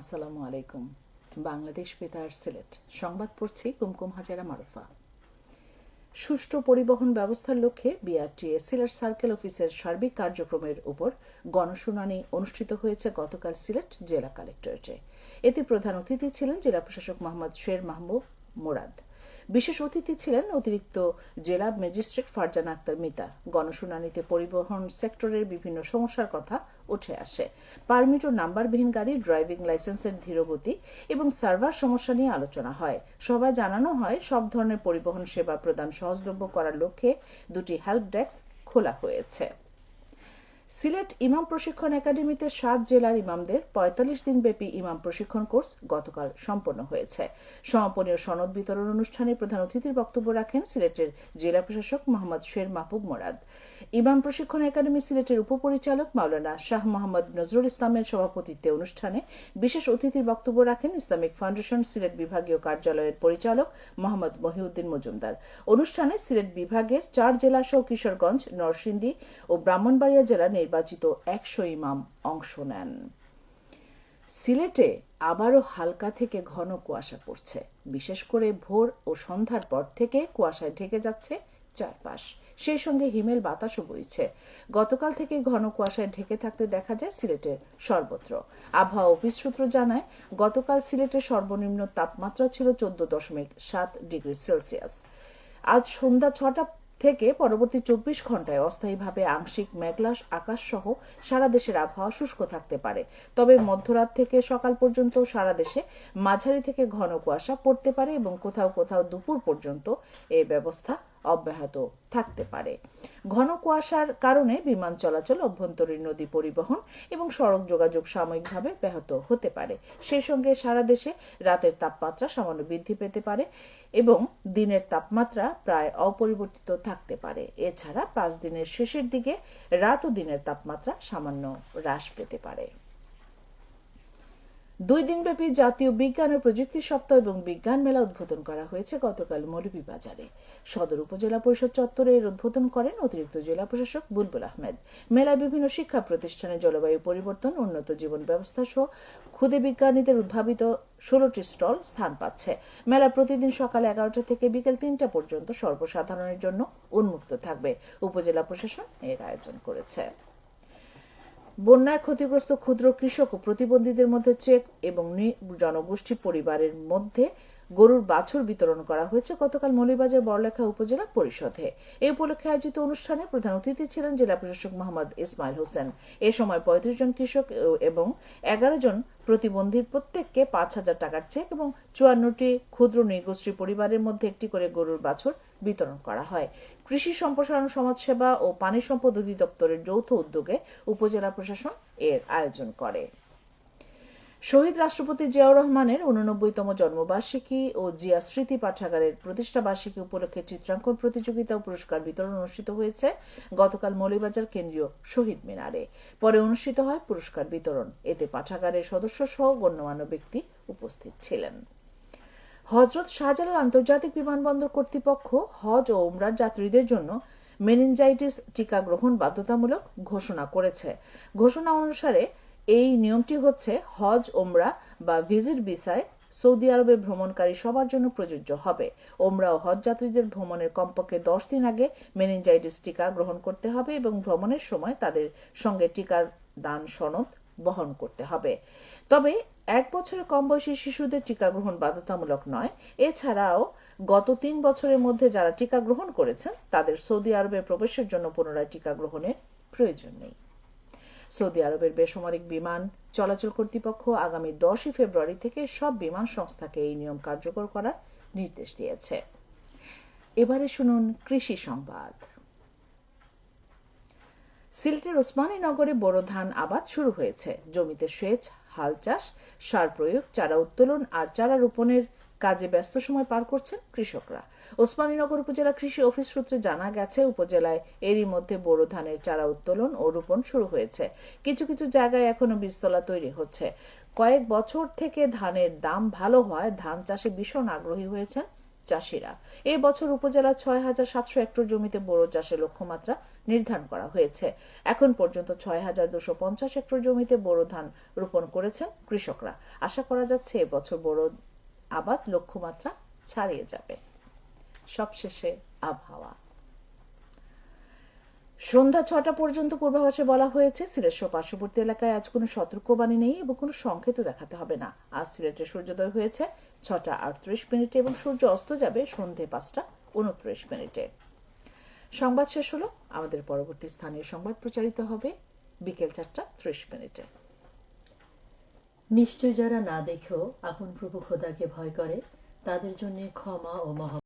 আসসালামু আলাইকুম। বাংলাদেশ বেতার সিলেট সংবাদ পড়ছি কুমকুম হাজারা মারুফা। সুষ্ঠু পরিবহন ব্যবস্থার লক্ষ্যে বিআরটিএ সিলেট সার্কেল অফিসের সার্বিক কার্যক্রমের উপর গণশুনানি অনুষ্ঠিত হয়েছে গতকাল সিলেট জেলা কালেক্টরেটে। এতে প্রধান অতিথি ছিলেন জেলা প্রশাসক মোহাম্মদ শের মাহবুব মুরাদ। বিশেষ অতিথি ছিলেন অতিরিক্ত জেলা ম্যাজিস্ট্রেট ফারজানা আক্তার মিতা। গণশুনানিতে পরিবহন সেক্টরের বিভিন্ন সমস্যার কথা উঠে আসে। পারমিট ও নাম্বারবিহীন গাড়ি, ড্রাইভিং লাইসেন্সের ধীরগতি এবং সার্ভার সমস্যা নিয়ে আলোচনা হয়। সভায় জানানো হয় সব ধরনের পরিবহন সেবা প্রদান সহজলভ্য করার লক্ষ্যে দুটি হেল্প ডেস্ক খোলা হয়েছে। সিলেট ইমাম প্রশিক্ষণ একাডেমিতে 7 জেলার ইমামদের 45 দিনব্যাপী ইমাম প্রশিক্ষণ কোর্স গতকাল সম্পন্ন হয়েছে। সমাপনী ও সনদ বিতরণ অনুষ্ঠানে প্রধান অতিথির বক্তব্য রাখেন সিলেটের জেলা প্রশাসক মোহাম্মদ শের মাহবুব মুরাদ। ইমাম প্রশিক্ষণ একাডেমি সিলেটের উপপরিচালক মাওলানা শাহ মোহাম্মদ নজরুল ইসলামের সভাপতিত্বে অনুষ্ঠানে বিশেষ অতিথির বক্তব্য রাখেন ইসলামিক ফাউন্ডেশন সিলেট বিভাগীয় কার্যালয়ের পরিচালক মোহাম্মদ মহিউদ্দিন মজুমদার। অনুষ্ঠানে সিলেট বিভাগের 4 জেলা সহ কিশোরগঞ্জ, নরসিংদী ও ব্রাহ্মণবাড়িয়া জেলার নির্বাচিত 100 ইমাম অংশ নেন। সিলেটে আবারও হালকা থেকে ঘন কুয়াশা পড়ছে। বিশেষ করে ভোর ও সন্ধ্যার পর থেকে কুয়াশায় ঢেকে যাচ্ছে চারপাশ। সেই সঙ্গে হিমেল বাতাসও বইছে। গতকাল থেকে ঘন কুয়াশায় ঢেকে থাকতে দেখা যায় সিলেটের সর্বত্র। আবহাওয়া অফিস সূত্র জানায়, গতকাল সিলেটের সর্বনিম্ন তাপমাত্রা ছিল 14.7 ডিগ্রি সেলসিয়াস। আজ সন্ধ্যা 6টা থেকে পরবর্তী 24 ঘন্টায় অস্থায়ীভাবে আংশিক মেঘলা আকাশ সহ সারা দেশের আবহাওয়া শুষ্ক থাকতে পারে। তবে মধ্যরাত থেকে সকাল পর্যন্ত সারা দেশে মাঝারি থেকে ঘন কুয়াশা পড়তে পারে এবং কোথাও কোথাও দুপুর পর্যন্ত এই ব্যবস্থা অব্যাহত থাকতে পারে। ঘন কুয়াশার কারণে বিমান চলাচল, অভ্যন্তরীণ নদী পরিবহন এবং সড়ক যোগাযোগ সাময়িকভাবে ব্যাহত হতে পারে। সেই সঙ্গে সারা দেশে রাতের তাপমাত্রা সামান্য বৃদ্ধি পেতে পারে এবং দিনের তাপমাত্রা প্রায় অপরিবর্তিত থাকতে পারে। এছাড়া 5 দিনের শেষের দিকে রাত ও দিনের তাপমাত্রা সামান্য হ্রাস পেতে পারে। 2 দিনব্যাপী জাতীয় বিজ্ঞান ও প্রযুক্তি সপ্তাহ এবং বিজ্ঞান মেলা উদ্বোধন করা হয়েছে গতকাল মৌলভীবাজারে। সদর উপজেলা পরিষদ চত্বরে এর উদ্বোধন করেন অতিরিক্ত জেলা প্রশাসক বুলবুল আহমেদ। মেলায় বিভিন্ন শিক্ষা প্রতিষ্ঠানে জলবায়ু পরিবর্তন, উন্নত জীবন ব্যবস্থা সহ ক্ষুদে বিজ্ঞানীদের উদ্ভাবিত 16টি স্টল স্থান পাচ্ছে। মেলা প্রতিদিন সকাল 11টা থেকে বিকেল 3টা পর্যন্ত সর্বসাধারণের জন্য উন্মুক্ত থাকবে। উপজেলা প্রশাসন এর আয়োজন করেছে। বন্যায় ক্ষতিগ্রস্ত ক্ষুদ্র কৃষক ও প্রতিবন্ধীদের মধ্যে চেক এবং জনগোষ্ঠী পরিবারের মধ্যে গরুর বাছুর বিতরণ করা হয়েছে গতকাল মৌলভীবাজার বড়লেখা উপজেলা পরিষদে। এই উপলক্ষে আয়োজিত অনুষ্ঠানে প্রধান অতিথি ছিলেন জেলা প্রশাসক মোহাম্মদ ইসমাইল হোসেন। এ সময় 35 জন কৃষক এবং 11 জন প্রতিবন্ধীর প্রত্যেককে 5,000 টাকার চেক এবং 54টি ক্ষুদ্র নৃগোষ্ঠী পরিবারের মধ্যে একটি করে গরুর বাছুর বিতরণ করা হয়। কৃষি সম্প্রসারণ, সমাজসেবা ও পানি সম্পদ অধিদপ্তরের যৌথ উদ্যোগে উপজেলা প্রশাসন এর আয়োজন করে। শহীদ রাষ্ট্রপতি জিয়াউর রহমানের 89তম জন্মবার্ষিকী ও জিয়া স্মৃতি পাঠাগারের প্রতিষ্ঠা বার্ষিকী উপলক্ষে চিত্রাঙ্কন প্রতিযোগিতা ও পুরস্কার বিতরণ অনুষ্ঠিত হয়েছে গতকাল মৌলভীবাজার কেন্দ্রীয় শহীদ মিনারে। পরে অনুষ্ঠিত হয় পুরস্কার বিতরণ। এতে পাঠাগারের সদস্য সহ গণ্যমান্য ব্যক্তি উপস্থিত ছিলেন। হযরত শাহজালাল আন্তর্জাতিক বিমানবন্দর কর্তৃপক্ষ হজ ও উমরার যাত্রীদের জন্য মেনিনজাইটিস টিকা গ্রহণ বাধ্যতামূলক ঘোষণা করেছে। ঘোষণা অনুসারে এই নিয়মটি হচ্ছে হজ, ওমরা বা ভিজিট ভিসায় সৌদি আরবে ভ্রমণকারী সবার জন্য প্রযোজ্য হবে। ওমরা ও হজ যাত্রীদের ভ্রমণের কমপক্ষে 10 দিন আগে মেনিনজাইটিস টিকা গ্রহণ করতে হবে এবং ভ্রমণের সময় তাদের সঙ্গে টিকার দান সনদ বহন করতে হবে। তবে 1 বছরের কম বয়সী শিশুদের টিকা গ্রহণ বাধ্যতামূলক নয়। এছাড়াও গত 3 বছরের মধ্যে যারা টিকা গ্রহণ করেছেন তাদের সৌদি আরবে প্রবেশের জন্য পুনরায় টিকা গ্রহণের প্রয়োজন নেই। সৌদি আরবের বেসামরিক বিমান চলাচল কর্তৃপক্ষ আগামী 10 ফেব্রুয়ারি থেকে সব বিমান সংস্থাকে এই নিয়ম কার্যকর করার নির্দেশ দিয়েছে। এবারে শুনুন কৃষি সংবাদ। সিলেটের ওসমানীনগরে বোরো ধান আবাদ শুরু হয়েছে। জমিতে সেচ, হাল চাষ, সার প্রয়োগ, চারা উত্তোলন আর চারা রোপণের কাজে ব্যস্ত সময় পার করছেন কৃষকরা। ওসমানীনগর উপজেলা কৃষি অফিস সূত্রে জানা গেছে, উপজেলায় এরই মধ্যে বোরো ধানের চারা উত্তোলন ও রোপণ শুরু হয়েছে। কিছু কিছু জায়গায় এখনো বীজতলা তৈরি হচ্ছে। কয়েক বছর থেকে ধানের দাম ভালো হওয়ায় ধান চাষে ভীষণ আগ্রহী হয়েছেন চাষিরা। এই বছর উপজেলার 6,700 হেক্টর জমিতে বোরো চাষের লক্ষ্যমাত্রা নির্ধারণ করা হয়েছে। এখন পর্যন্ত ৬,২৫০ হেক্টর জমিতে বোরো ধান রোপণ করেছেন কৃষকরা। আশা করা যাচ্ছে এবছর বোরো আবাদ লক্ষ্যমাত্রা ছাড়িয়ে যাবে। সবশেষে আবহাওয়া। সন্ধ্যা ৬টা পর্যন্ত পূর্বাভাসে বলা হয়েছে সিলেট সহ পার্শ্ববর্তী এলাকায় আজ কোনো সতর্কবাণী নেই এবং কোনো সংকেতও দেখাতে হবে না। আজ সিলেটে সূর্যোদয় হয়েছে ৬টা ৩৮ মিনিটে এবং সূর্য অস্ত যাবে সন্ধে ৫টা ২৯ মিনিটে। সংবাদ শেষ হলো। আমাদের পরবর্তী স্থানীয় সংবাদ প্রচারিত হবে বিকেল ৪টা ৩০ মিনিটে। নিশ্চয় যারা না দেখেও আপন প্রভু খোদাকে ভয় করে, তাদের জন্য ক্ষমা ও মহা